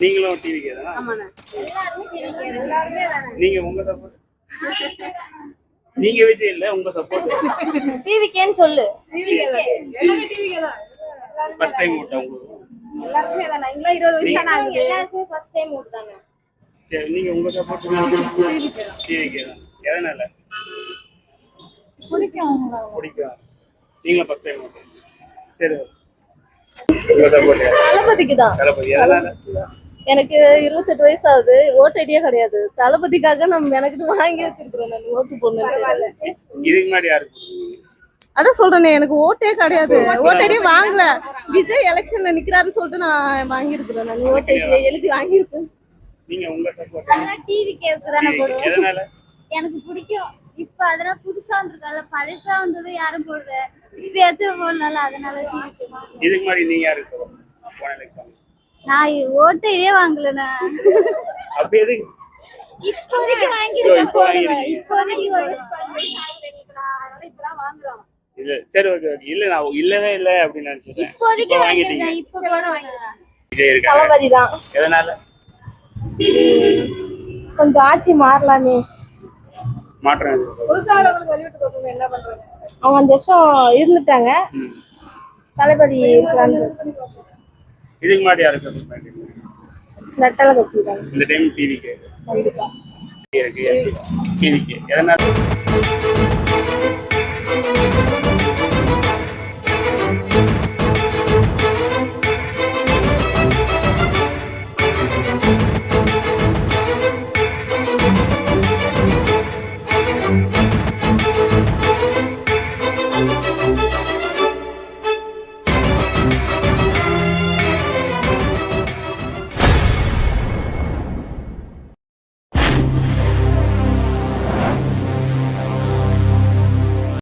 நீங்களும் டிவிக்கே தானா? ஆமாண்ணே. எல்லாருமே டிவிக்கே. எல்லாருமே தானே. நீங்க உங்க சப்போர்ட்? நீங்க விஜய் இல்ல, உங்க சப்போர்ட் டிவிக்கேன்னு சொல்லு. டிவிக்கே தான். எல்லாமே டிவிக்கே தான். ஃபர்ஸ்ட் டைம் ஓட்டா உங்களுக்கு? எல்லாருமே தானே. இன்னும் 20 வயசு தானே ஆகுது. எல்லாருமே ஃபர்ஸ்ட் டைம் ஓட் தானே. சரி, நீங்க உங்க சப்போர்ட்? டிவிக்கே தான். டிவிக்கே தான். எதனால? பிடிக்கும். பிடிக்கும். நீங்களும் ஃபர்ஸ்ட் டைம் ஓட்டா? சரி. உங்க சப்போர்ட்? தளபதிக்கு தான். தளபதி. எதனால? எனக்கு 28 வயசு ஆகுது. ஓட்டு ஐடியா கிடையாது. தளபதிக்காக நம்ம எனக்கு வாங்கி வச்சிருக்கிறேன் நான் ஓட்டு போடணும். இதுக்கு முன்னாடி யாருக்கு? அதான் சொல்றேனே, எனக்கு ஓட்டே கிடையாது. ஓட்டு ஐடியா வாங்கல. விஜய் எலெக்ஷன்ல நிக்கிறாருன்னு சொல்லிட்டு நான் வாங்கியிருக்கிறேன். நான் ஓட்டு ஐடியா எழுதி வாங்கியிருக்கேன். நீங்க உங்க சப்போர்ட்? அதெல்லாம் டிவி கேக்கு தானே போடுவோம். எதனால? எனக்கு பிடிக்கும். இப்ப அதெல்லாம் புதுசா வந்திருக்கால, பழசா வந்தது யாரும் போடல. இப்பயாச்சும் போடல, அதனால இதுக்கு முன்னாடி நீங்க யாருக்கு போன எலெக்ஷன்? நான் ஓட்டையே வாங்கலண்ணா. அப்ப எதுக்கு இப்போதைக்கு வாங்கிருக்கேன். போடுவேன். இப்போதைக்கு ஒரு இப்பதான் வாங்குறோம். இல்ல, சரி, ஓகே ஓகே. இல்ல, நான் இல்லவே இல்ல அப்படின்னு நினைச்சிட்டேன். இப்போதைக்கு வாங்கிருக்கேன். இப்ப போட வாங்கிருக்கேன். விஜய் இருக்காங்க. தளபதி தான். எதனால? கொஞ்சம் ஆட்சி மாறலாமே. மாற்றம் புதுசா வரவங்களுக்கு வெளியிட்டு போகணும். என்ன பண்றாங்க? அவங்க 5 வருஷம் இருந்துட்டாங்க. தளபதி இருக்காங்க. இதுக்கு முன்னாடி யாருக்கு? நட்டல கட்சி தான். இந்த டைம் டிவிக்கு கண்டிப்பா இருக்கு. டிவிக்கு எதனால?